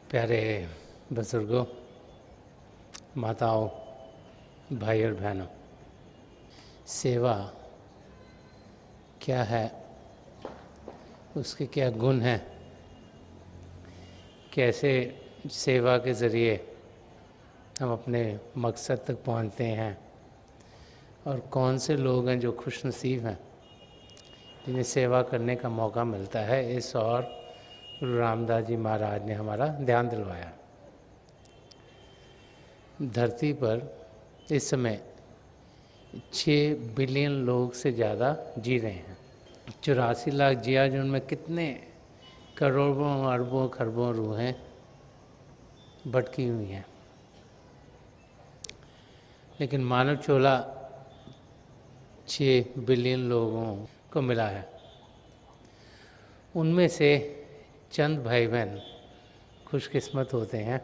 प्यारे बुजुर्गों, माताओं, भाई और बहनों, सेवा क्या है, उसके क्या गुण हैं, कैसे सेवा के ज़रिए हम अपने मकसद तक पहुंचते हैं और कौन से लोग हैं जो खुशनसीब हैं जिन्हें सेवा करने का मौका मिलता है, इस और गुरु रामदास जी महाराज ने हमारा ध्यान दिलवाया। धरती पर इस समय 6 बिलियन लोग से ज़्यादा जी रहे हैं। 84 लाख जिया जो उनमें कितने करोड़ों अरबों खरबों रूहें भटकी हुई हैं, लेकिन मानव चोला 6 बिलियन लोगों को मिला है। उनमें से चंद भाई बहन खुशकिस्मत होते हैं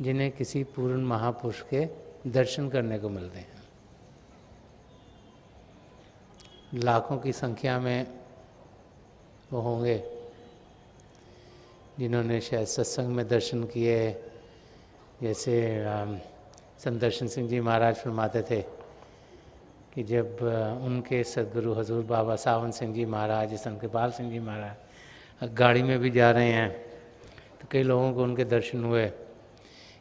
जिन्हें किसी पूर्ण महापुरुष के दर्शन करने को मिलते हैं। लाखों की संख्या में वो होंगे जिन्होंने शायद सत्संग में दर्शन किए, जैसे संत दर्शन सिंह जी महाराज फरमाते थे कि जब उनके सदगुरु हजूर बाबा सावन सिंह जी महाराज, संत कृपाल सिंह जी महाराज गाड़ी में भी जा रहे हैं तो कई लोगों को उनके दर्शन हुए,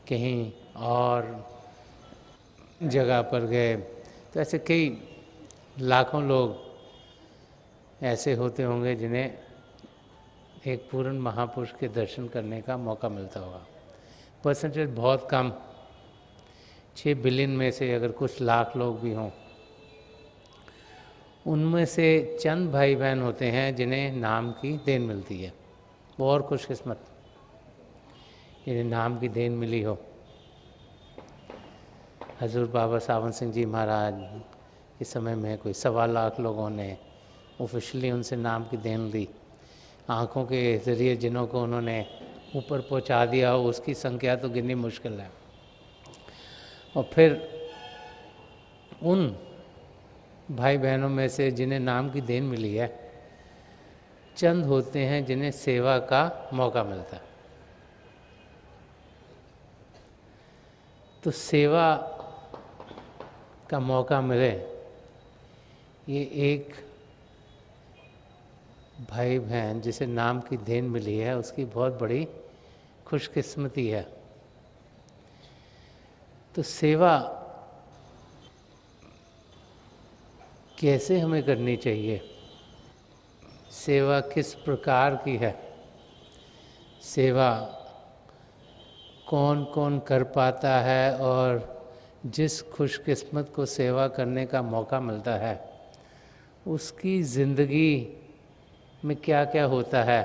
कहीं और जगह पर गए। तो ऐसे कई लाखों लोग ऐसे होते होंगे जिन्हें एक पूर्ण महापुरुष के दर्शन करने का मौका मिलता होगा। परसेंटेज बहुत कम, 6 बिलियन में से अगर कुछ लाख लोग भी हों, उनमें से चंद भाई बहन होते हैं जिन्हें नाम की देन मिलती है। वो और खुशकिस्मत जिन्हें नाम की देन मिली हो। हजूर बाबा सावन सिंह जी महाराज के समय में कोई 1.25 लाख लोगों ने ऑफिशियली उनसे नाम की देन ली। आँखों के ज़रिए जिन्हों को उन्होंने ऊपर पहुंचा दिया हो, उसकी संख्या तो गिननी मुश्किल है। और फिर उन भाई बहनों में से जिन्हें नाम की देन मिली है, चंद होते हैं जिन्हें सेवा का मौका मिलता है। तो सेवा का मौका मिले, ये एक भाई बहन जिसे नाम की देन मिली है उसकी बहुत बड़ी खुशकिस्मती है। तो सेवा कैसे हमें करनी चाहिए, सेवा किस प्रकार की है, सेवा कौन कौन कर पाता है, और जिस खुशकिस्मत को सेवा करने का मौका मिलता है उसकी ज़िंदगी में क्या क्या होता है,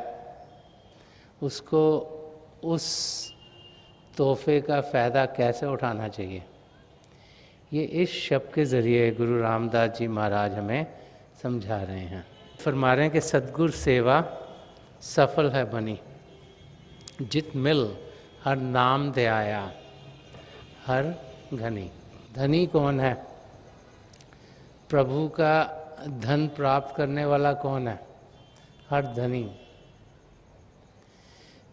उसको उस तोहफे का फ़ायदा कैसे उठाना चाहिए, ये इस शब्द के ज़रिए गुरु रामदास जी महाराज हमें समझा रहे हैं। फरमा रहे हैं कि सद्गुर सेवा सफल है बनी, जित मिल हर नाम दे आया हर घनी। धनी कौन है? प्रभु का धन प्राप्त करने वाला कौन है? हर धनी।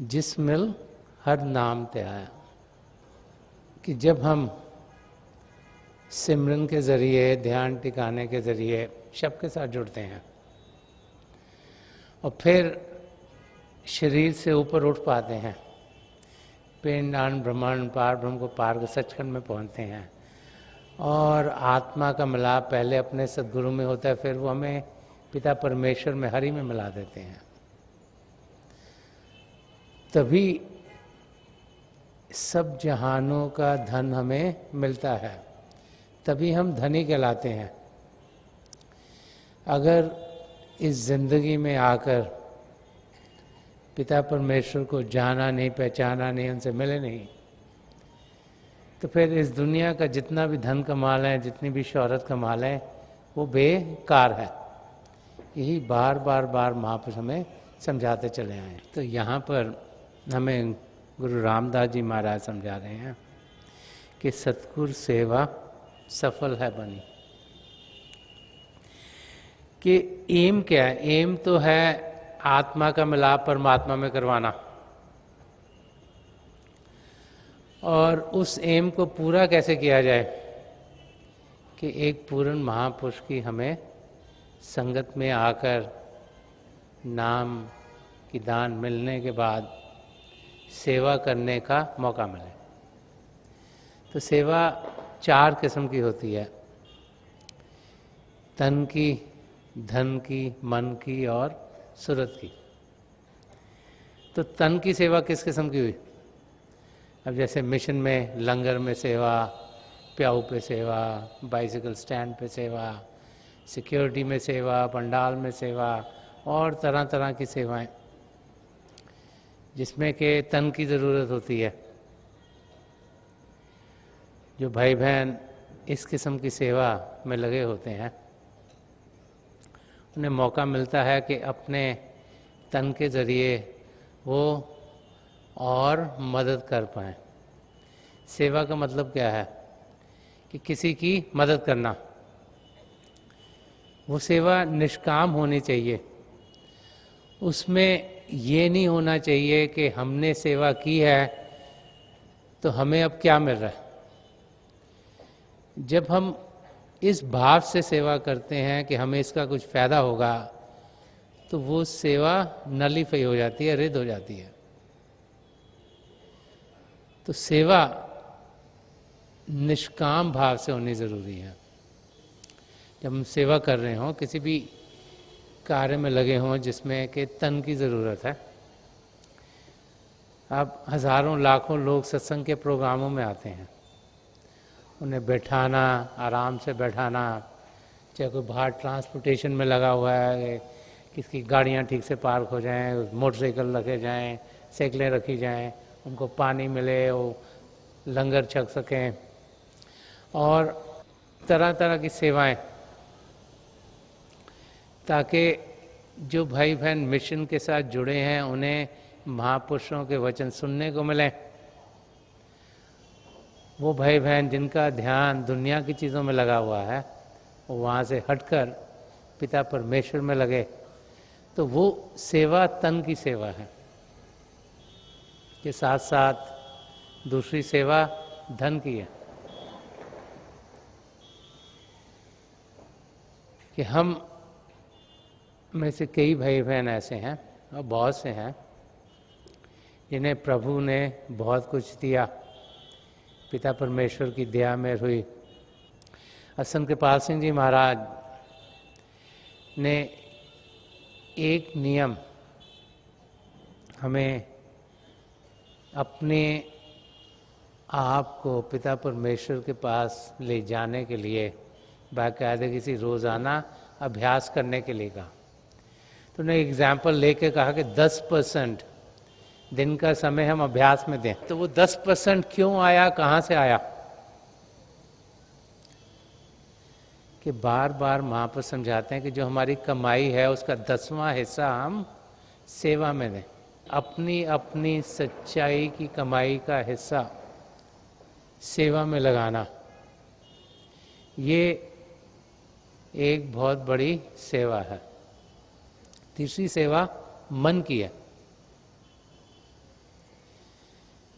जिस मिल हर नाम ते आया, कि जब हम सिमरन के ज़रिए, ध्यान टिकाने के ज़रिए शब्द के साथ जुड़ते हैं और फिर शरीर से ऊपर उठ पाते हैं, पिंडांड ब्रह्मांड पार ब्रह्म को पार के सचखंड में पहुंचते हैं, और आत्मा का मिलाप पहले अपने सद्गुरु में होता है, फिर वो हमें पिता परमेश्वर में, हरि में मिला देते हैं। तभी सब जहानों का धन हमें मिलता है, तभी हम धनी कहलाते हैं। अगर इस जिंदगी में आकर पिता परमेश्वर को जाना नहीं, पहचाना नहीं, उनसे मिले नहीं, तो फिर इस दुनिया का जितना भी धन कमा लें, जितनी भी शोहरत कमा लें, वो बेकार है। यही बार बार बार महापुरुष हमें समझाते चले आए। तो यहाँ पर हमें गुरु रामदास जी महाराज समझा रहे हैं कि सतगुरु सेवा सफल है बनी। कि एम क्या है? एम तो है आत्मा का मिलाप परमात्मा में करवाना। और उस एम को पूरा कैसे किया जाए कि एक पूर्ण महापुरुष की हमें संगत में आकर नाम की दान मिलने के बाद सेवा करने का मौका मिले। तो सेवा 4 किस्म की होती है, तन की, धन की, मन की और सुरत की। तो तन की सेवा किस किस्म की हुई? अब जैसे मिशन में लंगर में सेवा, प्याऊ पे सेवा, बाइसिकल स्टैंड पे सेवा, सिक्योरिटी में सेवा, पंडाल में सेवा और तरह तरह की सेवाएं जिसमें कि तन की ज़रूरत होती है। जो भाई बहन इस किस्म की सेवा में लगे होते हैं उन्हें मौका मिलता है कि अपने तन के ज़रिए वो और मदद कर पाएँ। सेवा का मतलब क्या है कि किसी की मदद करना। वो सेवा निष्काम होनी चाहिए। उसमें ये नहीं होना चाहिए कि हमने सेवा की है तो हमें अब क्या मिल रहा है। जब हम इस भाव से सेवा करते हैं कि हमें इसका कुछ फ़ायदा होगा तो वो सेवा नलीफाई हो जाती है, रिद्ध हो जाती है। तो सेवा निष्काम भाव से होनी ज़रूरी है। जब हम सेवा कर रहे हों, किसी भी कार्य में लगे हों जिसमें कि तन की ज़रूरत है। अब हज़ारों लाखों लोग सत्संग के प्रोग्रामों में आते हैं, उन्हें बैठाना, आराम से बैठाना, चाहे कोई बाहर ट्रांसपोर्टेशन में लगा हुआ है, किसकी गाड़ियाँ ठीक से पार्क हो जाएं, मोटरसाइकिल रखे जाएं, साइकिलें रखी जाएं, उनको पानी मिले, वो लंगर छक सकें और तरह तरह की सेवाएं, ताकि जो भाई बहन मिशन के साथ जुड़े हैं उन्हें महापुरुषों के वचन सुनने को मिले। वो भाई बहन जिनका ध्यान दुनिया की चीज़ों में लगा हुआ है वो वहाँ से हटकर पिता परमेश्वर में लगे, तो वो सेवा तन की सेवा है। के साथ साथ दूसरी सेवा धन की है कि हम में से कई भाई बहन ऐसे हैं और बहुत से हैं जिन्हें प्रभु ने बहुत कुछ दिया, पिता परमेश्वर की दया में हुई। असंत कृपाल सिंह जी महाराज ने एक नियम हमें अपने आप को पिता परमेश्वर के पास ले जाने के लिए बाकायदे किसी रोज़ाना अभ्यास करने के लिए कहा। तो उन्हें एग्जाम्पल लेके कहा कि 10% दिन का समय हम अभ्यास में दें। तो वो 10% क्यों आया, कहाँ से आया? कि बार बार महापुरुष समझाते हैं कि जो हमारी कमाई है उसका 10वां हिस्सा हम सेवा में दें। अपनी अपनी सच्चाई की कमाई का हिस्सा सेवा में लगाना, ये एक बहुत बड़ी सेवा है। तीसरी सेवा मन की है।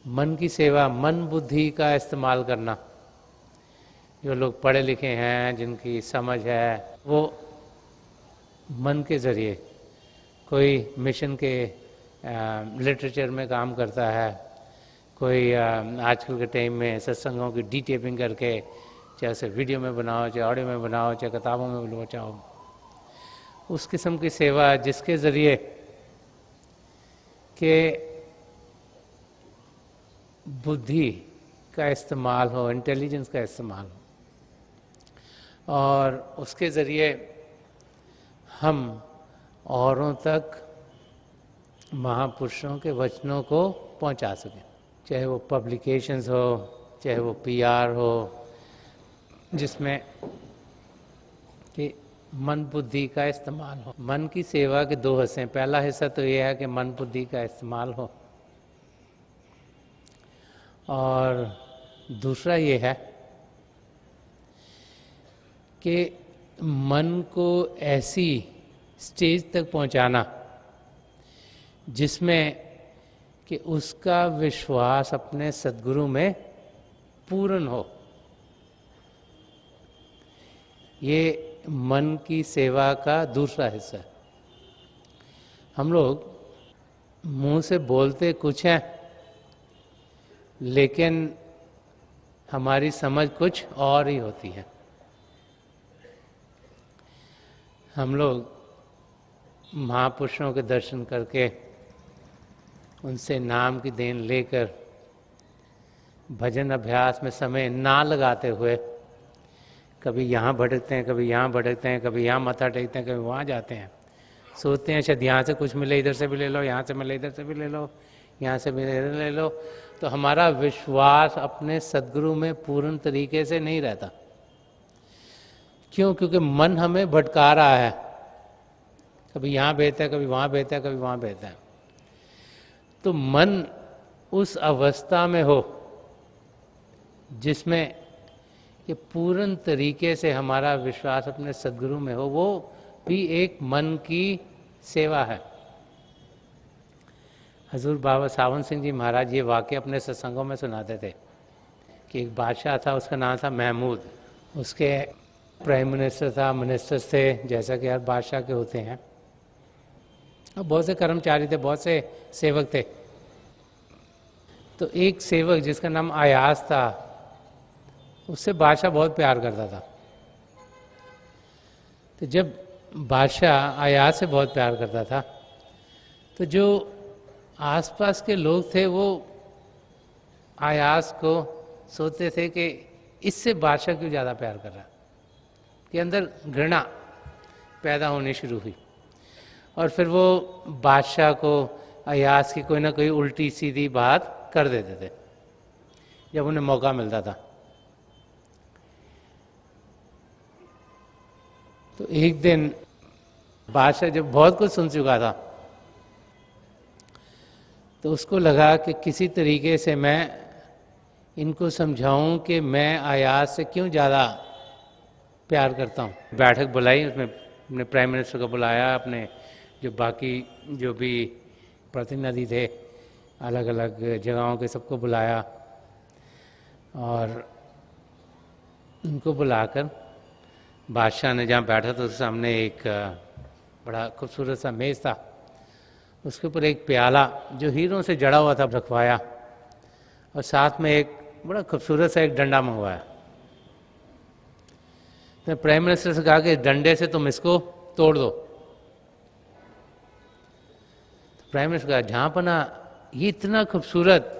मन की सेवा, मन बुद्धि का इस्तेमाल करना। जो लोग पढ़े लिखे हैं, जिनकी समझ है, वो मन के ज़रिए कोई मिशन के लिटरेचर में काम करता है, कोई आजकल के टाइम में सत्संगों की डी टेपिंग करके, चाहे उसे वीडियो में बनाओ, चाहे ऑडियो में बनाओ, चाहे किताबों में बचाओ, उस किस्म की सेवा जिसके ज़रिए के बुद्धि का इस्तेमाल हो, इंटेलिजेंस का इस्तेमाल हो और उसके ज़रिए हम औरों तक महापुरुषों के वचनों को पहुंचा सकें। चाहे वो पब्लिकेशंस हो, चाहे वो पीआर हो, जिसमें कि मन बुद्धि का इस्तेमाल हो। मन की सेवा के 2 हिस्से हैं। पहला हिस्सा तो ये है कि मन बुद्धि का इस्तेमाल हो और दूसरा ये है कि मन को ऐसी स्टेज तक पहुंचाना जिसमें कि उसका विश्वास अपने सद्गुरु में पूर्ण हो। ये मन की सेवा का दूसरा हिस्सा है। हम लोग मुंह से बोलते कुछ हैं, लेकिन हमारी समझ कुछ और ही होती है। हम लोग महापुरुषों के दर्शन करके उनसे नाम की देन लेकर भजन अभ्यास में समय ना लगाते हुए कभी यहाँ भटकते हैं, कभी यहाँ भटकते हैं, कभी यहाँ माथा टेकते हैं, कभी वहाँ जाते हैं। सोचते हैं शायद यहाँ से कुछ मिले, इधर से भी ले लो, यहाँ से मिले, इधर से भी ले लो, यहाँ से भी इधर ले लो। तो हमारा विश्वास अपने सद्गुरु में पूर्ण तरीके से नहीं रहता। क्यों? क्योंकि मन हमें भटका रहा है, कभी यहाँ भेजता है, कभी वहाँ भेजता है, कभी वहाँ भेजता है। तो मन उस अवस्था में हो जिसमें ये पूर्ण तरीके से हमारा विश्वास अपने सद्गुरु में हो, वो भी एक मन की सेवा है। हजूर बाबा सावन सिंह जी महाराज ये वाक़या अपने सत्संगों में सुनाते थे कि एक बादशाह था, उसका नाम था महमूद। उसके प्राइम मिनिस्टर था, मिनिस्टर्स थे, जैसा कि हर बादशाह के होते हैं, और बहुत से कर्मचारी थे, बहुत से सेवक थे। तो एक सेवक जिसका नाम अयाज था, उससे बादशाह बहुत प्यार करता था। तो जब बादशाह अयाज से बहुत प्यार करता था, तो जो आसपास के लोग थे वो अयाज को सोचते थे कि इससे बादशाह क्यों ज़्यादा प्यार कर रहा, कि अंदर घृणा पैदा होनी शुरू हुई। और फिर वो बादशाह को अयाज की कोई ना कोई उल्टी सीधी बात कर देते थे जब उन्हें मौका मिलता था। तो एक दिन बादशाह जब बहुत कुछ सुन चुका था, तो उसको लगा कि किसी तरीके से मैं इनको समझाऊं कि मैं अयाज से क्यों ज़्यादा प्यार करता हूँ। बैठक बुलाई, उसमें अपने प्राइम मिनिस्टर को बुलाया, अपने जो बाकी जो भी प्रतिनिधि थे अलग अलग जगहों के सबको बुलाया, और उनको बुलाकर बादशाह ने जहाँ बैठा था उसके सामने एक बड़ा खूबसूरत सा मेज़ था, उसके ऊपर एक प्याला जो हीरों से जड़ा हुआ था रखवाया, और साथ में एक बड़ा खूबसूरत सा एक डंडा मंगवाया। तो प्राइम मिनिस्टर से कहा कि डंडे से तुम इसको तोड़ दो। तो प्राइम मिनिस्टर कहा, जहाँ पना ये इतना खूबसूरत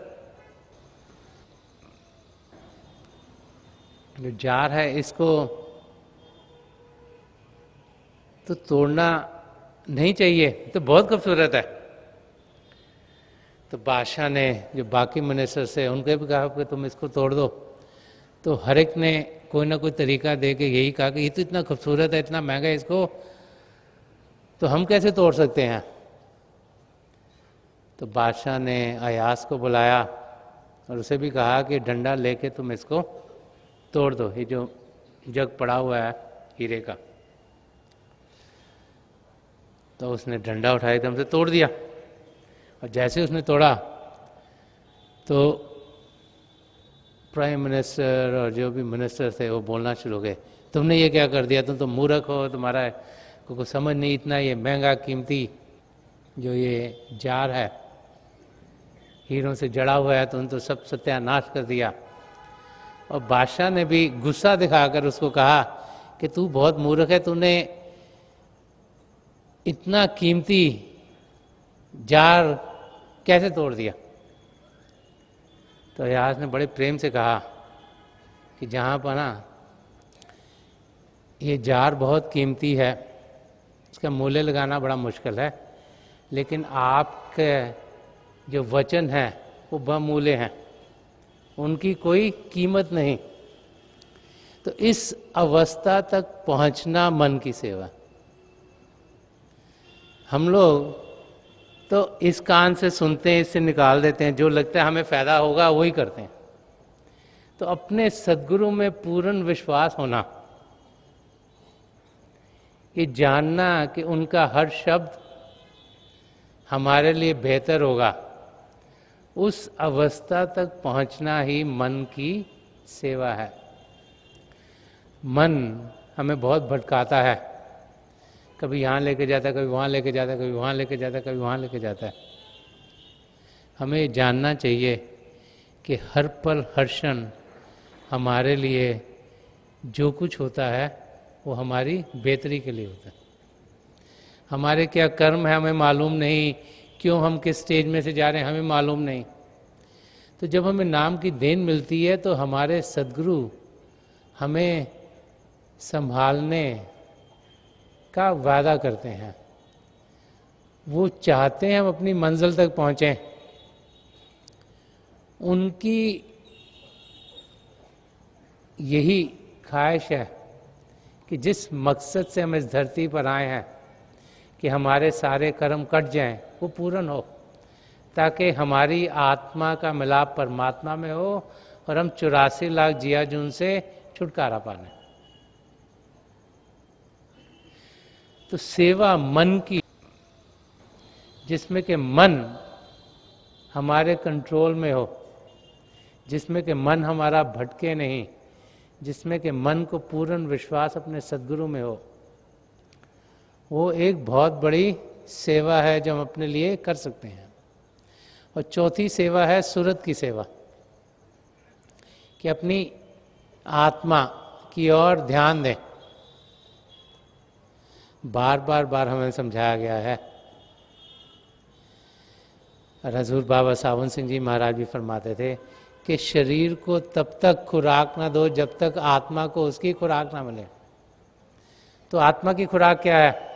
जो जार है, इसको तो तोड़ना नहीं चाहिए, तो बहुत खूबसूरत है। तो बादशाह ने जो बाकी मिनिस्टर से उनके भी कहा कि तुम इसको तोड़ दो। तो हर एक ने कोई ना कोई तरीका दे के यही कहा कि ये तो इतना खूबसूरत है, इतना महंगा है, इसको तो हम कैसे तोड़ सकते हैं। तो बादशाह ने अयाज को बुलाया और उसे भी कहा कि डंडा लेके तुम इसको तोड़ दो, ये जो जग पड़ा हुआ है हीरे का। तो उसने डंडा उठाया, एकदम से तोड़ दिया, और जैसे उसने तोड़ा तो प्राइम मिनिस्टर और जो भी मिनिस्टर थे वो बोलना शुरू हो गए, तुमने ये क्या कर दिया, तुम तो मूर्ख हो, तुम्हारा को समझ नहीं, इतना ये महंगा कीमती जो ये जार है हीरों से जड़ा हुआ है, तुमने तो सब सत्यानाश कर दिया। और बादशाह ने भी गुस्सा दिखाकर उसको कहा कि तू बहुत मूर्ख है, तूने इतना कीमती जार कैसे तोड़ दिया। तो अयाज ने बड़े प्रेम से कहा कि जहाँ पर ना ये जार बहुत कीमती है, इसका मूल्य लगाना बड़ा मुश्किल है, लेकिन आपके जो वचन है वो बहुमूल्य हैं, उनकी कोई कीमत नहीं। तो इस अवस्था तक पहुंचना मन की सेवा। हम लोग तो इस कान से सुनते हैं, इससे निकाल देते हैं, जो लगता है हमें फायदा होगा वही करते हैं। तो अपने सद्गुरु में पूर्ण विश्वास होना, ये जानना कि उनका हर शब्द हमारे लिए बेहतर होगा, उस अवस्था तक पहुंचना ही मन की सेवा है। मन हमें बहुत भटकाता है, कभी यहाँ लेके जाता है, कभी वहाँ लेके जाता है, कभी वहाँ लेके जाता है, कभी वहाँ लेके जाता है। हमें जानना चाहिए कि हर पल हर क्षण हमारे लिए जो कुछ होता है वो हमारी बेहतरी के लिए होता है। हमारे क्या कर्म है हमें मालूम नहीं, क्यों हम किस स्टेज में से जा रहे हैं हमें मालूम नहीं। तो जब हमें नाम की देन मिलती है तो हमारे सद्गुरु हमें संभालने का वादा करते हैं। वो चाहते हैं हम अपनी मंजिल तक पहुँचें। उनकी यही ख्वाहिश है कि जिस मकसद से हम इस धरती पर आए हैं कि हमारे सारे कर्म कट जाएं, वो पूर्ण हो, ताकि हमारी आत्मा का मिलाप परमात्मा में हो और हम 84 लाख जिया जून से छुटकारा पाने। तो सेवा मन की, जिसमें कि मन हमारे कंट्रोल में हो, जिसमें कि मन हमारा भटके नहीं, जिसमें कि मन को पूर्ण विश्वास अपने सद्गुरु में हो, वो एक बहुत बड़ी सेवा है जो हम अपने लिए कर सकते हैं। और चौथी सेवा है सुरत की सेवा, कि अपनी आत्मा की ओर ध्यान दें। बार बार हमें समझाया गया है। और हजूर बाबा सावन सिंह जी महाराज भी फरमाते थे कि शरीर को तब तक खुराक ना दो जब तक आत्मा को उसकी खुराक ना मिले। तो आत्मा की खुराक क्या है?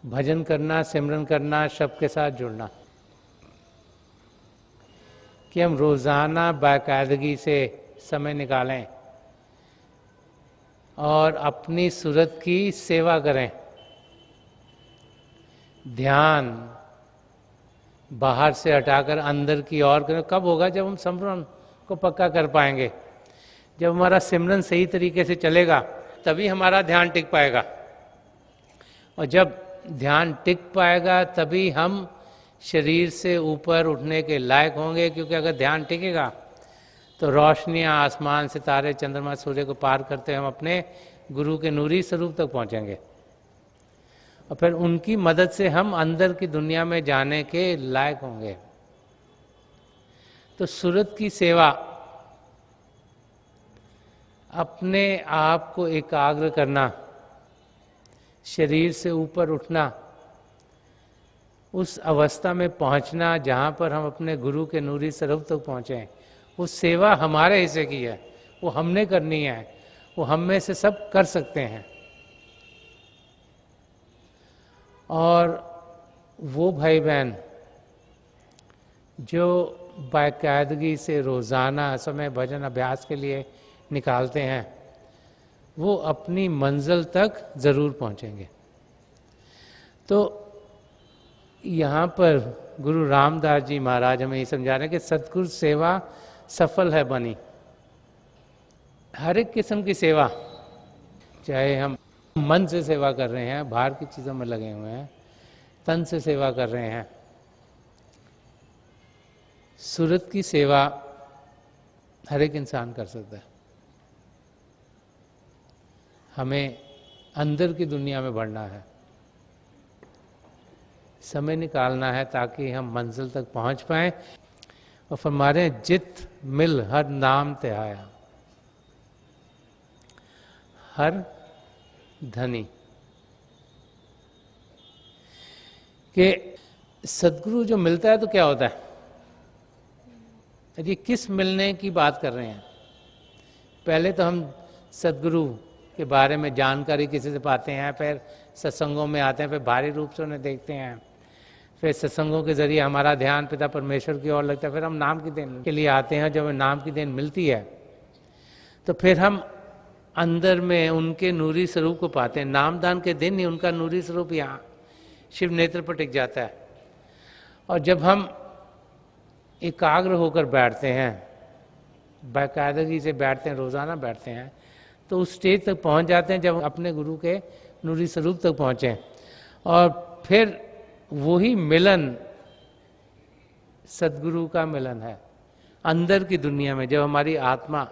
भजन करना, सिमरन करना, शब्द के साथ जुड़ना। कि हम रोज़ाना बाकायदगी से समय निकालें और अपनी सूरत की सेवा करें। ध्यान बाहर से हटाकर अंदर की ओर करें। कब होगा? जब हम सिमरन को पक्का कर पाएंगे। जब हमारा सिमरन सही तरीके से चलेगा तभी हमारा ध्यान टिक पाएगा, और जब ध्यान टिक पाएगा तभी हम शरीर से ऊपर उठने के लायक होंगे। क्योंकि अगर ध्यान टिकेगा तो रोशनियाँ, आसमान, सितारे, चंद्रमा, सूर्य को पार करते हम अपने गुरु के नूरी स्वरूप तक पहुँचेंगे, और फिर उनकी मदद से हम अंदर की दुनिया में जाने के लायक होंगे। तो सूरत की सेवा, अपने आप को एकाग्र करना, शरीर से ऊपर उठना, उस अवस्था में पहुंचना जहां पर हम अपने गुरु के नूरी स्वरूप तक पहुंचे, वो सेवा हमारे हिस्से की है, वो हमने करनी है, वो हम में से सब कर सकते हैं। और वो भाई बहन जो बाकायदगी से रोज़ाना समय भजन अभ्यास के लिए निकालते हैं, वो अपनी मंजिल तक ज़रूर पहुंचेंगे। तो यहाँ पर गुरु रामदास जी महाराज हमें ये समझा रहे हैं कि सतगुरु सेवा सफल है बनी। हर एक किस्म की सेवा, चाहे हम मन से सेवा कर रहे हैं, बाहर की चीज़ों में लगे हुए हैं, तन से सेवा कर रहे हैं, सूरत की सेवा हर एक इंसान कर सकता है। हमें अंदर की दुनिया में बढ़ना है, समय निकालना है ताकि हम मंजिल तक पहुंच पाएं। और फरमारे जित मिल हर नाम त्याया, हर धनी। कि सदगुरु जो मिलता है तो क्या होता है? ये किस मिलने की बात कर रहे हैं? पहले तो हम सदगुरु के बारे में जानकारी किसी से पाते हैं, फिर सत्संगों में आते हैं, फिर भारी रूप से उन्हें देखते हैं, फिर सत्संगों के जरिए हमारा ध्यान पिता परमेश्वर की ओर लगता है, फिर हम नाम की देन के लिए आते हैं। जब हमें नाम की देन मिलती है तो फिर हम अंदर में उनके नूरी स्वरूप को पाते हैं। नामदान के दिन ही उनका नूरी स्वरूप यहाँ शिव नेत्र पर टिक जाता है। और जब हम एकाग्र होकर बैठते हैं, बाकायदगी से बैठते हैं, रोज़ाना बैठते हैं, तो उस स्टेज तक पहुंच जाते हैं जब अपने गुरु के नूरी स्वरूप तक पहुँचें। और फिर वही मिलन सदगुरु का मिलन है। अंदर की दुनिया में जब हमारी आत्मा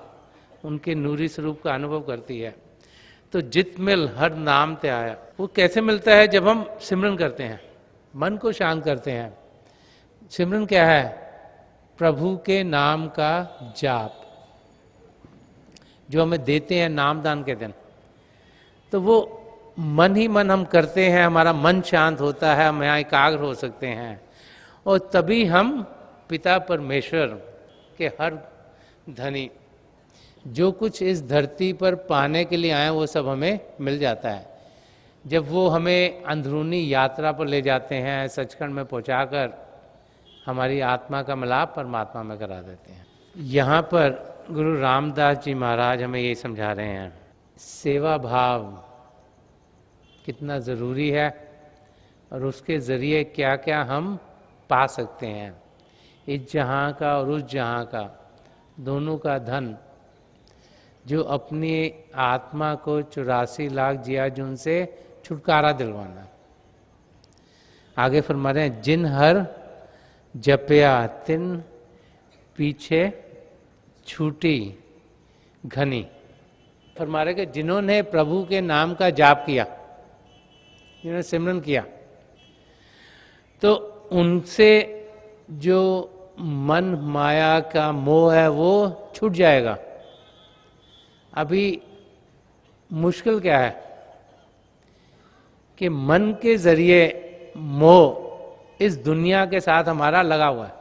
उनके नूरी स्वरूप का अनुभव करती है तो जित मिल हर नाम ते आया। वो कैसे मिलता है? जब हम सिमरन करते हैं, मन को शांत करते हैं। सिमरन क्या है? प्रभु के नाम का जाप जो हमें देते हैं नामदान के दिन। तो वो मन ही मन हम करते हैं, हमारा मन शांत होता है, हम यहाँ एकाग्र हो सकते हैं और तभी हम पिता परमेश्वर के हर धनी जो कुछ इस धरती पर पाने के लिए आए वो सब हमें मिल जाता है। जब वो हमें अंदरूनी यात्रा पर ले जाते हैं, सचखंड में पहुंचाकर हमारी आत्मा का मिलाप परमात्मा में करा देते हैं। यहाँ पर गुरु रामदास जी महाराज हमें ये समझा रहे हैं, सेवा भाव कितना ज़रूरी है और उसके ज़रिए क्या क्या हम पा सकते हैं। इस जहाँ का और उस जहाँ का दोनों का धन जो अपनी आत्मा को 84 लाख जिया जुन से छुटकारा दिलवाना। आगे फरमा रहे हैं, जिन हर जपया तिन पीछे छूटी घनी। फरमा रहे कि जिन्होंने प्रभु के नाम का जाप किया, जिन्होंने सिमरन किया, तो उनसे जो मन माया का मोह है वो छूट जाएगा। अभी मुश्किल क्या है कि मन के जरिए मोह इस दुनिया के साथ हमारा लगा हुआ है।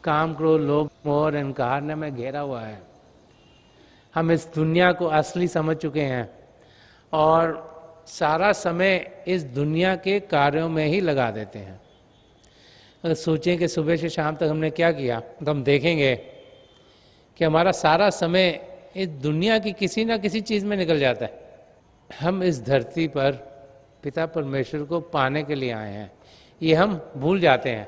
काम, क्रोध, लोभ, मोह और अहंकार ने हमें घेरा हुआ है। हम इस दुनिया को असली समझ चुके हैं और सारा समय इस दुनिया के कार्यों में ही लगा देते हैं। अगर सोचें कि सुबह से शाम तक हमने क्या किया तो हम देखेंगे कि हमारा सारा समय इस दुनिया की किसी ना किसी चीज़ में निकल जाता है। हम इस धरती पर पिता परमेश्वर को पाने के लिए आए हैं, ये हम भूल जाते हैं।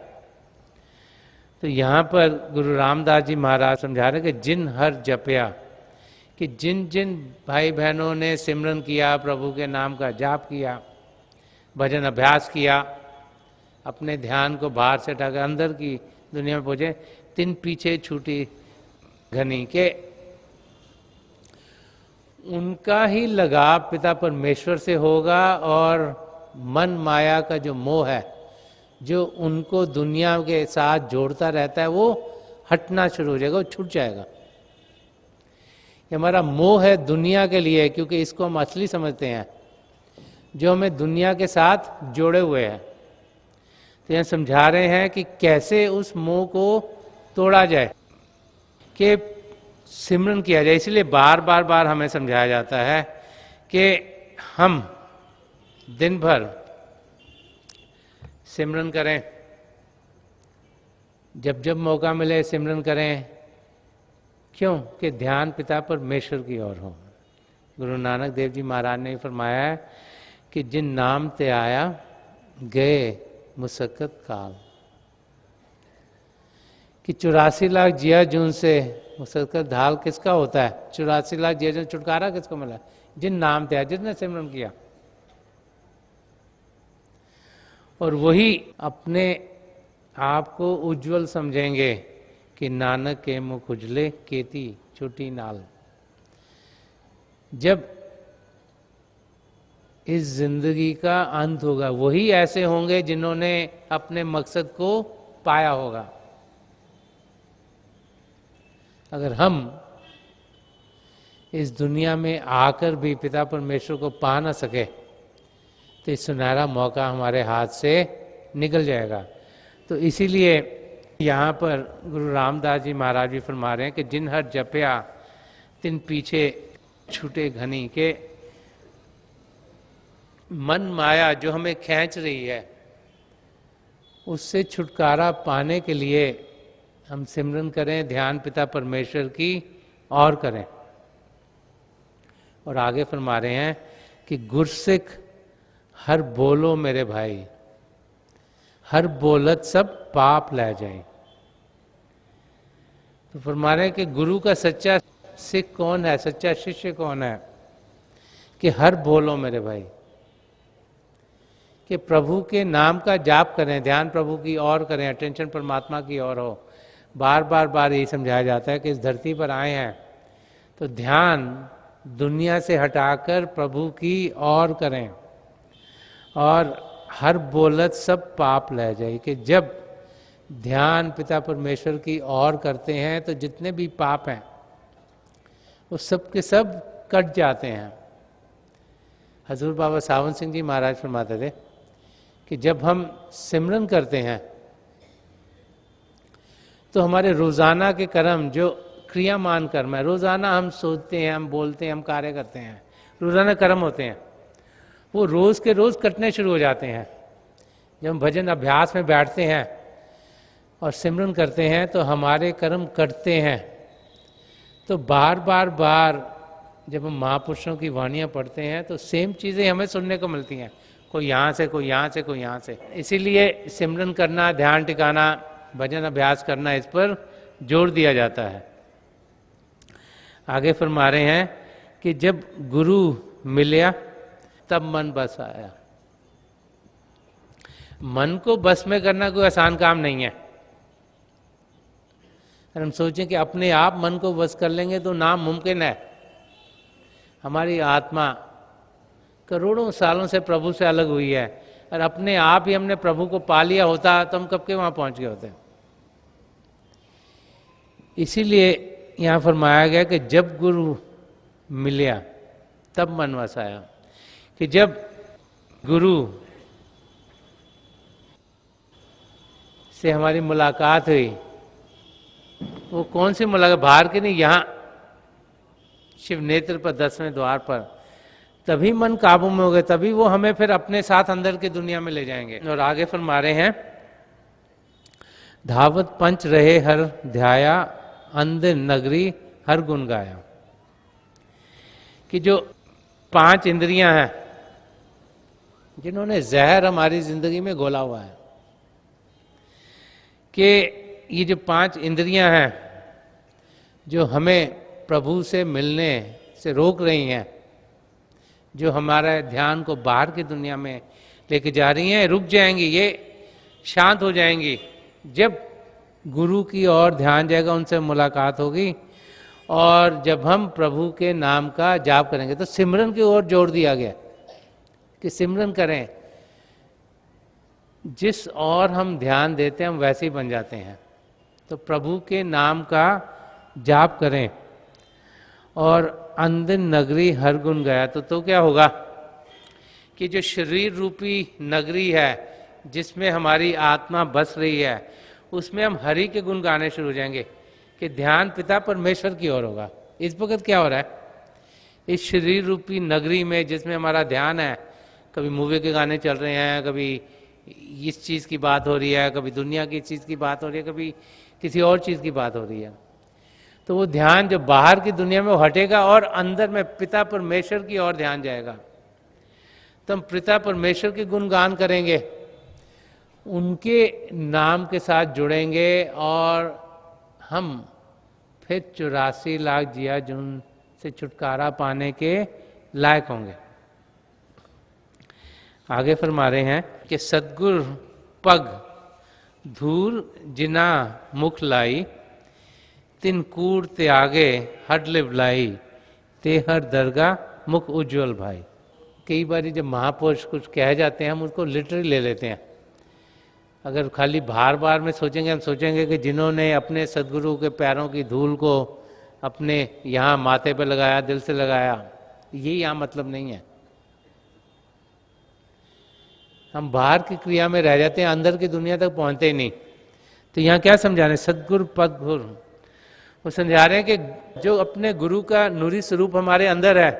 तो यहाँ पर गुरु रामदास जी महाराज समझा रहे कि जिन हर जपया, कि जिन जिन भाई बहनों ने सिमरन किया, प्रभु के नाम का जाप किया, भजन अभ्यास किया, अपने ध्यान को बाहर से हटाकर अंदर की दुनिया में पहुँचे, तिन पीछे छूटी घनी, के उनका ही लगाव पिता परमेश्वर से होगा और मन माया का जो मोह है जो उनको दुनिया के साथ जोड़ता रहता है वो हटना शुरू हो जाएगा, वो छूट जाएगा। ये हमारा मोह है दुनिया के लिए, क्योंकि इसको हम असली समझते हैं जो हमें दुनिया के साथ जोड़े हुए हैं। तो यहाँ समझा रहे हैं कि कैसे उस मोह को तोड़ा जाए, कि सिमरन किया जाए। इसलिए बार बार हमें समझाया जाता है कि हम दिन भर सिमरन करें, जब जब मौका मिले सिमरन करें। क्यों? कि ध्यान पिता परमेश्वर की ओर हो। गुरु नानक देव जी महाराज ने फरमाया है कि जिन नाम ते आया गए मुसक्कत काल, कि 84 लाख जिया जून से मुसक्कत ढाल किसका होता है? 84 लाख जिया जून छुटकारा किसको मिला? जिन नाम ते आया, जिसने सिमरन किया। और वही अपने आप को उज्जवल समझेंगे कि नानक के मुख उजले केती छोटी नाल। जब इस जिंदगी का अंत होगा वही ऐसे होंगे जिन्होंने अपने मकसद को पाया होगा। अगर हम इस दुनिया में आकर भी पिता परमेश्वर को पा ना सके तो इस सुनहरा मौका हमारे हाथ से निकल जाएगा। तो इसीलिए यहाँ पर गुरु रामदास जी महाराज भी फरमा रहे हैं कि जिन हर जपया तिन पीछे छूटे घनी, के मन माया जो हमें खींच रही है उससे छुटकारा पाने के लिए हम सिमरन करें, ध्यान पिता परमेश्वर की और करें। और आगे फरमा रहे हैं कि गुरसिख हर बोलो मेरे भाई, हर बोलत सब पाप ले जाए। तो फरमा रहे हैं कि गुरु का सच्चा सिख कौन है, सच्चा शिष्य कौन है? कि हर बोलो मेरे भाई, कि प्रभु के नाम का जाप करें, ध्यान प्रभु की ओर करें, अटेंशन परमात्मा की ओर हो। बार बार बार यही समझाया जाता है कि इस धरती पर आए हैं तो ध्यान दुनिया से हटाकर प्रभु की ओर करें, और हर बोलत सब पाप लह जाए। कि जब ध्यान पिता परमेश्वर की ओर करते हैं तो जितने भी पाप हैं वो सब के सब कट जाते हैं। हजूर बाबा सावन सिंह जी महाराज फरमाते थे कि जब हम सिमरन करते हैं तो हमारे रोज़ाना के कर्म, जो क्रियामान कर्म है, रोज़ाना हम सोचते हैं, हम बोलते हैं, हम कार्य करते हैं, रोज़ाना कर्म होते हैं, वो रोज़ के रोज़ कटने शुरू हो जाते हैं। जब हम भजन अभ्यास में बैठते हैं और सिमरन करते हैं तो हमारे कर्म कटते हैं। तो बार बार बार जब हम महापुरुषों की वाणियाँ पढ़ते हैं तो सेम चीज़ें हमें सुनने को मिलती हैं, कोई यहाँ से, कोई यहाँ से, कोई यहाँ से। इसीलिए सिमरन करना, ध्यान टिकाना, भजन अभ्यास करना, इस पर जोर दिया जाता है। आगे फरमा रहे हैं कि जब गुरु मिलया तब मन बस आया। मन को बस में करना कोई आसान काम नहीं है। अगर हम सोचें कि अपने आप मन को बस कर लेंगे तो नामुमकिन है। हमारी आत्मा करोड़ों सालों से प्रभु से अलग हुई है, और अपने आप ही हमने प्रभु को पा लिया होता तो हम कब के वहां पहुंच गए होते। इसीलिए यहां फरमाया गया कि जब गुरु मिलया तब मन वस आया। कि जब गुरु से हमारी मुलाकात हुई, वो कौन सी मुलाकात, बाहर की नहीं, यहाँ शिव नेत्र पर 10वें द्वार पर, तभी मन काबू में हो गए, तभी वो हमें फिर अपने साथ अंदर की दुनिया में ले जाएंगे। और आगे फरमा रहे हैं, धावत पंच रहे हर ध्याया, अंध नगरी हर गुण गाया। कि जो 5 इंद्रियां हैं जिन्होंने जहर हमारी जिंदगी में घोला हुआ है, कि ये जो 5 इंद्रियां हैं जो हमें प्रभु से मिलने से रोक रही हैं, जो हमारे ध्यान को बाहर की दुनिया में लेके जा रही हैं, रुक जाएंगी, ये शांत हो जाएंगी जब गुरु की ओर ध्यान जाएगा, उनसे मुलाकात होगी। और जब हम प्रभु के नाम का जाप करेंगे तो सिमरन की ओर जोर दिया गया कि सिमरन करें। जिस ओर हम ध्यान देते हैं हम वैसे ही बन जाते हैं। तो प्रभु के नाम का जाप करें। और अंधन नगरी हर गुण गया, तो क्या होगा कि जो शरीर रूपी नगरी है जिसमें हमारी आत्मा बस रही है, उसमें हम हरि के गुण गाने शुरू हो जाएंगे। कि ध्यान पिता परमेश्वर की ओर होगा। इस वक्त क्या हो रहा है, इस शरीर रूपी नगरी में जिसमें हमारा ध्यान है, कभी मूवी के गाने चल रहे हैं, कभी इस चीज़ की बात हो रही है, कभी दुनिया की चीज़ की बात हो रही है, कभी किसी और चीज़ की बात हो रही है। तो वो ध्यान जो बाहर की दुनिया में वो हटेगा और अंदर में पिता परमेश्वर की ओर ध्यान जाएगा। तो हम पिता परमेश्वर के गुणगान करेंगे, उनके नाम के साथ जुड़ेंगे और हम फिर 84 लाख जिया जुन से छुटकारा पाने के लायक होंगे। आगे फरमा रहे हैं कि सदगुर पग धूल जिना मुख लाई, तिन कूड़ ते आगे हडले बुलाई, ते हर दरगाह मुख उज्ज्वल भाई। कई बार जब महापुरुष कुछ कह जाते हैं हम उसको लिटरली ले लेते हैं। अगर खाली बार बार में सोचेंगे, हम सोचेंगे कि जिन्होंने अपने सदगुरु के पैरों की धूल को अपने यहाँ माथे पे लगाया, दिल से लगाया, ये यहाँ मतलब नहीं है। हम बाहर की क्रिया में रह जाते हैं, अंदर की दुनिया तक पहुँचते ही नहीं। तो यहाँ क्या समझा रहे, सदगुर पग घुर, वो समझा रहे हैं कि जो अपने गुरु का नूरी स्वरूप हमारे अंदर है,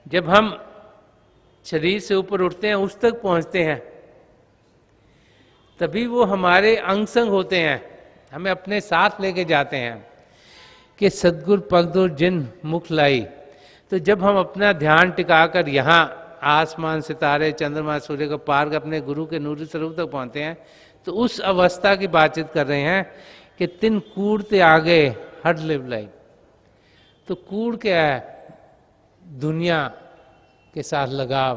जब हम शरीर से ऊपर उठते हैं उस तक पहुँचते हैं, तभी वो हमारे अंग संग होते हैं, हमें अपने साथ लेके जाते हैं। कि सदगुर पगदुर जिन मुख लाई। तो जब हम अपना ध्यान टिकाकर यहाँ आसमान, सितारे, चंद्रमा, सूर्य को पार कर अपने गुरु के नूरी स्वरूप तक पहुँचते हैं, तो उस अवस्था की बातचीत कर रहे हैं कि तिन कूड़ते आगे हट लिव लाई। तो कूड़ क्या है, दुनिया के साथ लगाव,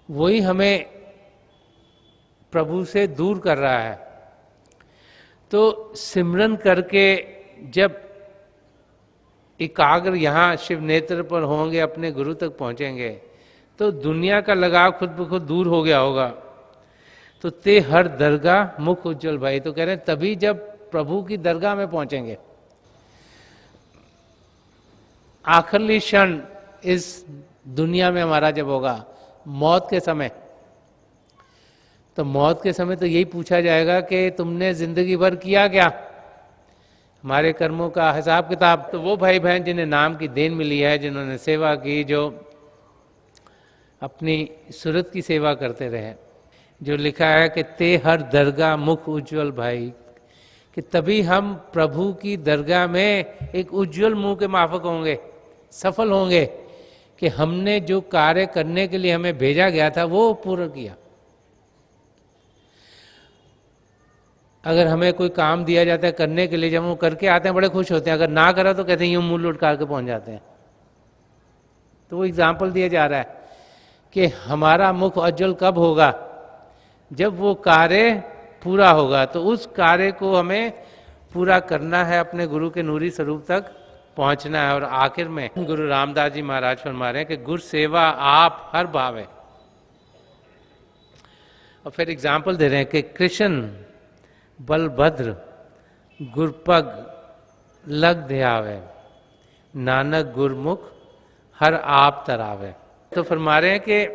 वही हमें प्रभु से दूर कर रहा है। तो सिमरन करके जब एकाग्र यहाँ शिव नेत्र पर होंगे, अपने गुरु तक पहुंचेंगे, तो दुनिया का लगाव खुद ब खुद दूर हो गया होगा। तो ते हर दरगाह मुख उज्जवल भाई, तो कह रहे हैं तभी जब प्रभु की दरगाह में पहुंचेंगे। आखिरी क्षण इस दुनिया में हमारा जब होगा, मौत के समय, तो मौत के समय तो यही पूछा जाएगा कि तुमने जिंदगी भर किया क्या, हमारे कर्मों का हिसाब किताब। तो वो भाई बहन जिन्हें नाम की देन मिली है, जिन्होंने सेवा की, जो अपनी सूरत की सेवा करते रहे, जो लिखा है कि ते हर दरगाह मुख उज्जवल भाई, कि तभी हम प्रभु की दरगाह में एक उज्जवल मुंह के माफक होंगे, सफल होंगे कि हमने जो कार्य करने के लिए हमें भेजा गया था वो पूरा किया। अगर हमें कोई काम दिया जाता है करने के लिए, जब वो करके आते हैं बड़े खुश होते हैं, अगर ना करा तो कहते हैं यूं मुंह लुटकार के पहुंच जाते हैं। तो वो एग्जाम्पल दिया जा रहा है कि हमारा मुख उज्जवल कब होगा, जब वो कार्य पूरा होगा। तो उस कार्य को हमें पूरा करना है, अपने गुरु के नूरी स्वरूप तक पहुंचना है। और आखिर में गुरु रामदास जी महाराज फरमा रहे हैं कि गुरु सेवा आप हर भावे। और फिर एग्जाम्पल दे रहे हैं कि कृष्ण बलभद्र गुरपग लग ध्यावे, नानक गुरमुख हर आप तरावे। तो फरमा रहे हैं कि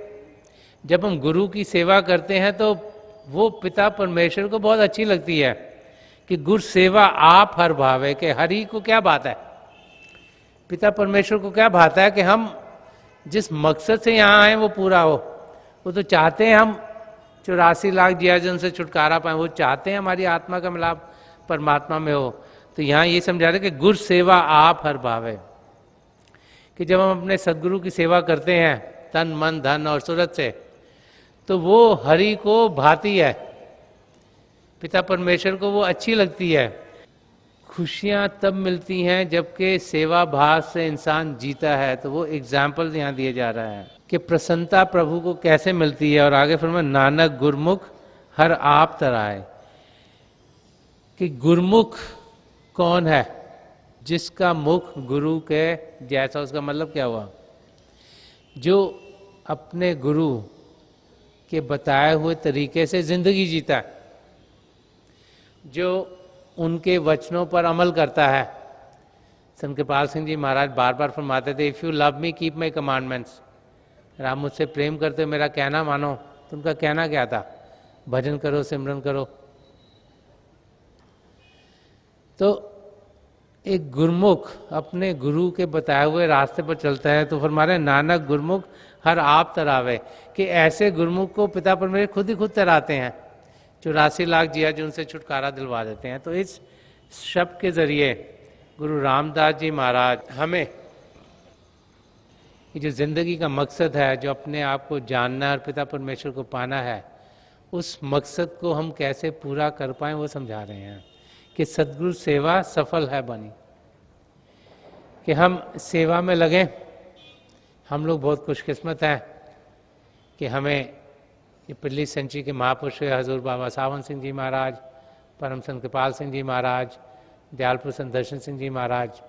जब हम गुरु की सेवा करते हैं तो वो पिता परमेश्वर को बहुत अच्छी लगती है कि गुरु सेवा आप हर भावे, के हरि को क्या बात है, पिता परमेश्वर को क्या भाता है कि हम जिस मकसद से यहाँ आए वो पूरा हो। वो तो चाहते हैं हम 84 लाख जियाजन से छुटकारा पाए, वो चाहते हैं हमारी आत्मा का मिलाप परमात्मा में हो। तो यहाँ ये समझा रहे कि गुरु सेवा आप हर भावे, कि जब हम अपने सदगुरु की सेवा करते हैं तन मन धन और सूरत से, तो वो हरि को भाती है, पिता परमेश्वर को वो अच्छी लगती है। खुशियाँ तब मिलती हैं जबकि सेवा भाव से इंसान जीता है। तो वो एग्जाम्पल यहाँ दिया जा रहा है कि प्रसन्नता प्रभु को कैसे मिलती है। और आगे फिर नानक गुरमुख हर आप तराए, कि गुरमुख कौन है, जिसका मुख गुरु के जैसा। उसका मतलब क्या हुआ, जो अपने गुरु के बताए हुए तरीके से जिंदगी जीता है, जो उनके वचनों पर अमल करता है। संत कृपाल सिंह जी महाराज बार बार फरमाते थे, if you love me keep my commandments. आप मुझसे प्रेम करते हो, मेरा कहना मानो। तो उनका कहना क्या था, भजन करो, सिमरन करो। तो एक गुरमुख अपने गुरु के बताए हुए रास्ते पर चलता है। तो फरमा रहे नानक गुरमुख हर आप तरावे, कि ऐसे गुरमुख को पिता परमेश्वर खुद ही खुद तराते हैं, 84 लाख जिया जो उनसे छुटकारा दिलवा देते हैं। तो इस शब्द के जरिए गुरु रामदास जी महाराज हमें ये जो जिंदगी का मकसद है, जो अपने आप को जानना है और पिता परमेश्वर को पाना है, उस मकसद को हम कैसे पूरा कर पाएं वो समझा रहे हैं। कि सदगुरु सेवा सफल है बनी, कि हम सेवा में लगें। हम लोग बहुत खुशकिस्मत हैं कि हमें ये पिल्ली संची के महापुरुष हजूर बाबा सावन सिंह जी महाराज, परम संत कृपाल सिंह जी महाराज, दयालपुर संत दर्शन सिंह जी महाराज,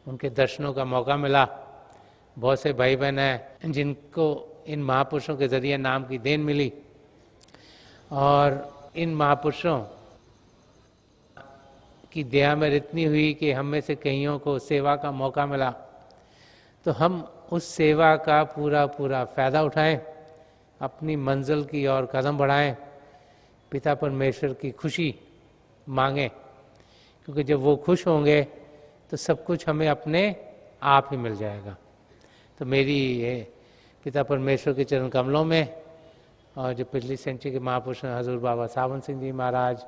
उनके दर्शनों का मौका मिला। बहुत से भाई बहन हैं जिनको इन महापुरुषों के जरिए नाम की देन मिली, और इन महापुरुषों की दया में इतनी हुई कि हम में से कईयों को सेवा का मौका मिला। तो हम उस सेवा का पूरा पूरा फ़ायदा उठाएं, अपनी मंजिल की ओर कदम बढ़ाएं, पिता परमेश्वर की खुशी मांगें, क्योंकि जब वो खुश होंगे तो सब कुछ हमें अपने आप ही मिल जाएगा। तो मेरी ये पिता परमेश्वर के चरण कमलों में, और जो पिछली सेंचुरी के महापुरुष हजूर बाबा सावन सिंह जी महाराज,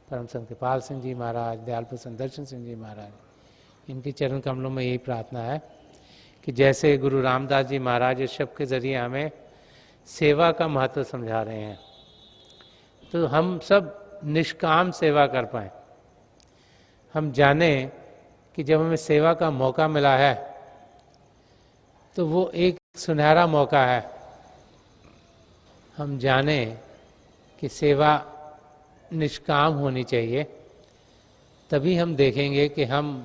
परम संत कृपाल सिंह जी महाराज, दयालपुर संत दर्शन सिंह जी महाराज, इनके चरण कमलों में यही प्रार्थना है कि जैसे गुरु रामदास जी महाराज इस शब्द के जरिए हमें सेवा का महत्व समझा रहे हैं, तो हम सब निष्काम सेवा कर पाएँ। हम जाने कि जब हमें सेवा का मौका मिला है तो वो एक सुनहरा मौका है हम जाने कि सेवा निष्काम होनी चाहिए, तभी हम देखेंगे कि हम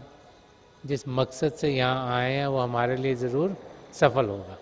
जिस मकसद से यहाँ आए हैं वो हमारे लिए ज़रूर सफल होगा।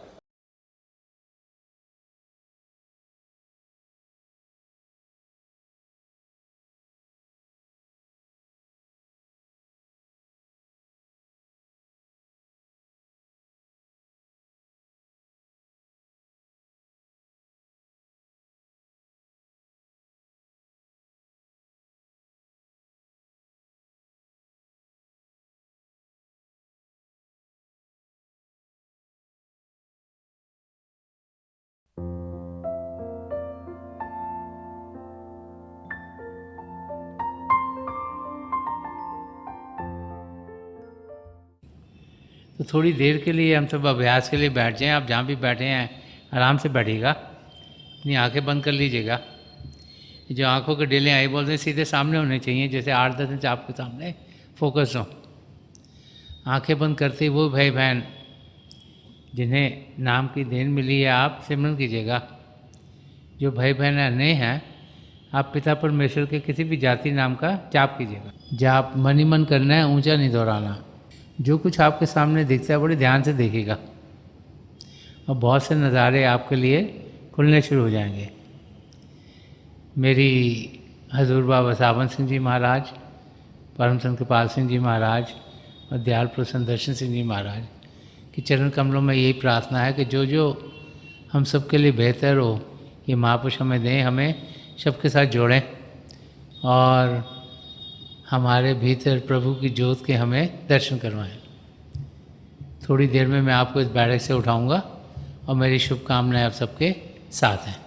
तो थोड़ी देर के लिए हम सब अभ्यास के लिए बैठ जाएं। आप जहाँ भी बैठे हैं आराम से बैठिएगा, अपनी आंखें बंद कर लीजिएगा। जो आंखों के डेले आई बोलते हैं सीधे सामने होने चाहिए, जैसे 8-10 इंच आपके सामने फोकस हो। आंखें बंद करते वो भाई बहन जिन्हें नाम की देन मिली है, आप सिमरन कीजिएगा। जो भाई बहन नए हैं, आप पिता परमेश्वर के किसी भी जाति नाम का जाप कीजिएगा। जाप मन ही मन करना है, ऊंचा नहीं दोहराना। जो कुछ आपके सामने दिखता है बड़े ध्यान से देखिएगा, और बहुत से नज़ारे आपके लिए खुलने शुरू हो जाएंगे। मेरी हजूर बाबा सावन सिंह जी महाराज, परम संत कृपाल सिंह जी महाराज और दयाल प्रसन्न दर्शन सिंह जी महाराज की चरण कमलों में यही प्रार्थना है कि जो जो हम सबके लिए बेहतर हो ये महापुरुष हमें दें, हमें सबके साथ जोड़ें और हमारे भीतर प्रभु की ज्योत के हमें दर्शन करवाएं। थोड़ी देर में मैं आपको इस बैठक से उठाऊंगा और मेरी शुभकामनाएं आप सबके साथ हैं।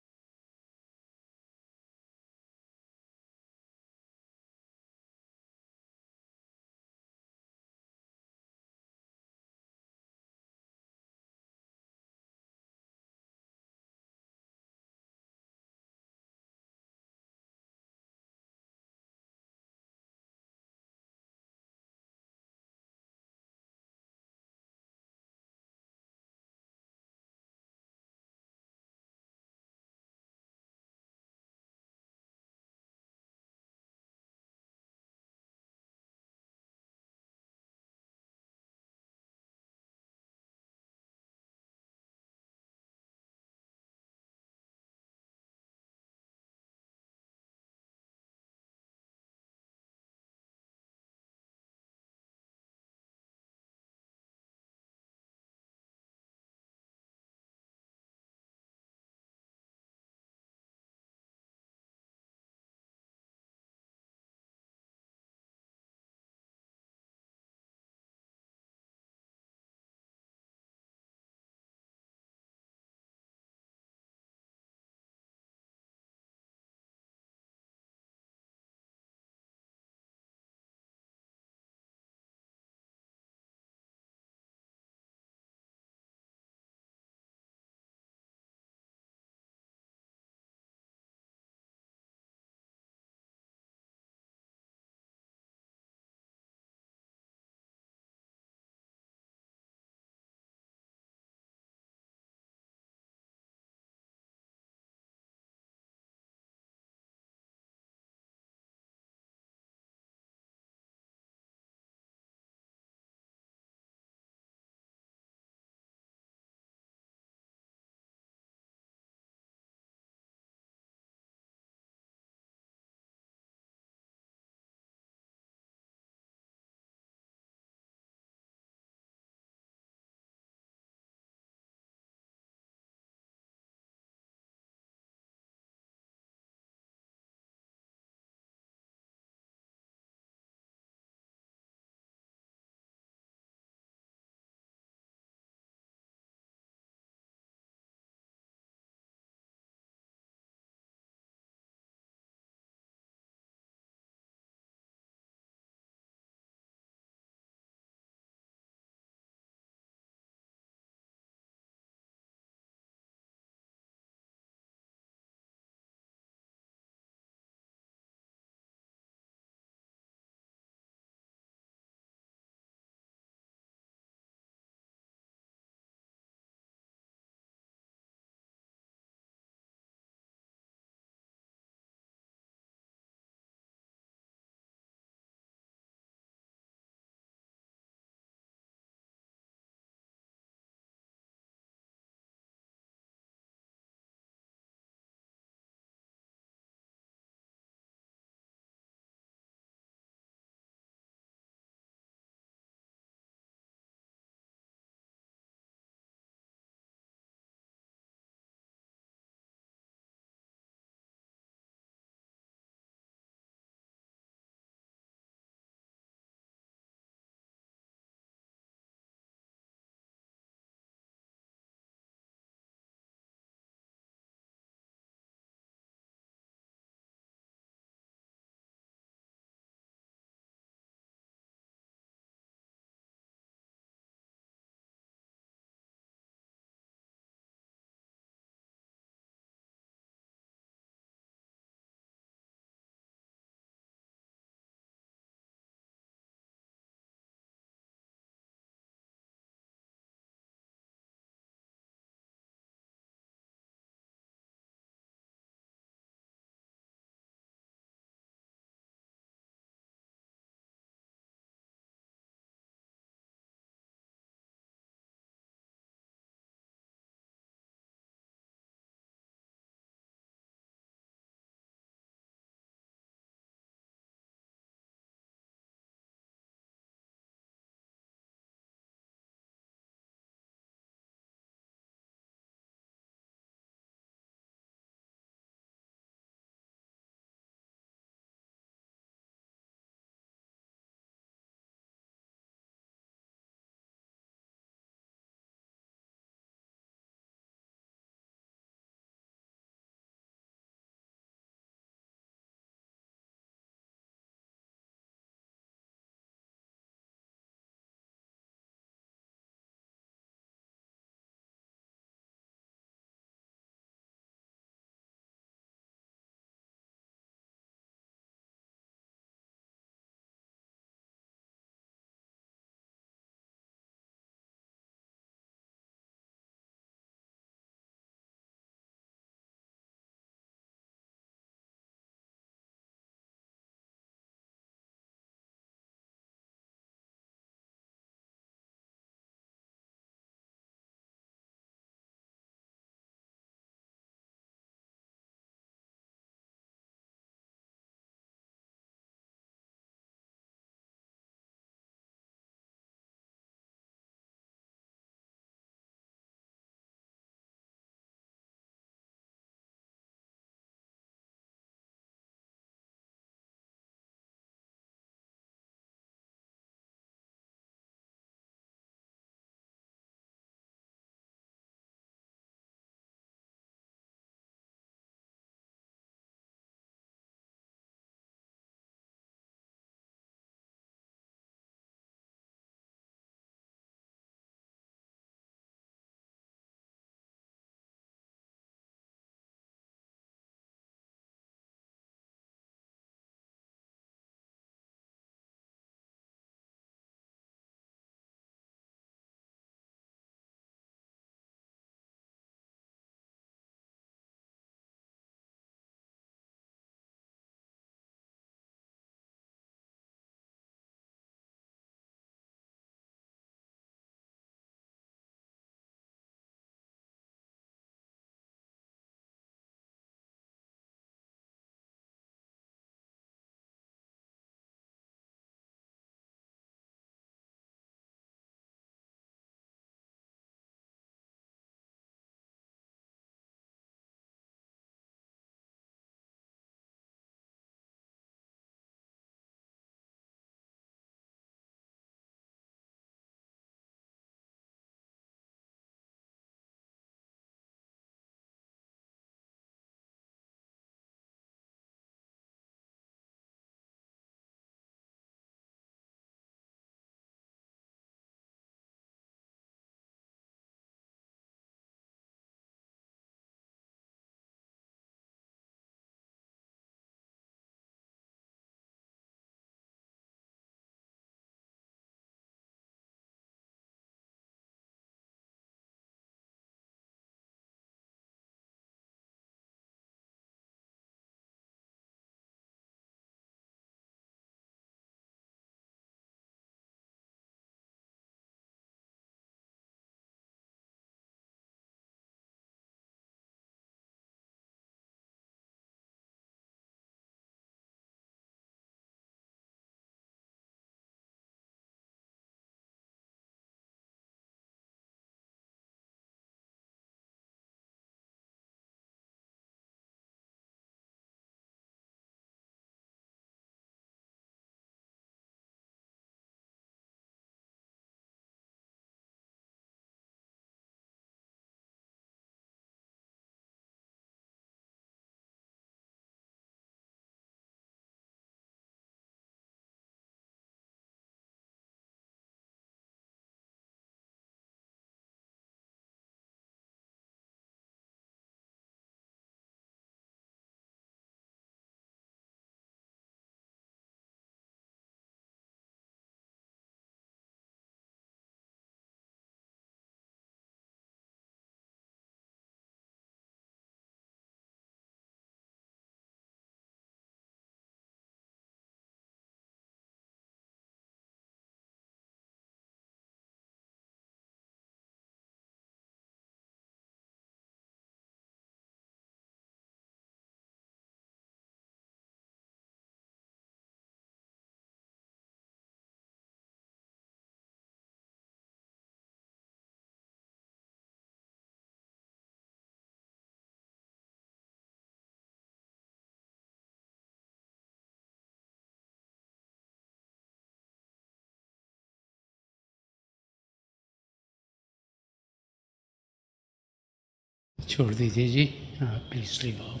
छोड़ दीजिए जी, हाँ प्लीज़ लीव ऑफ।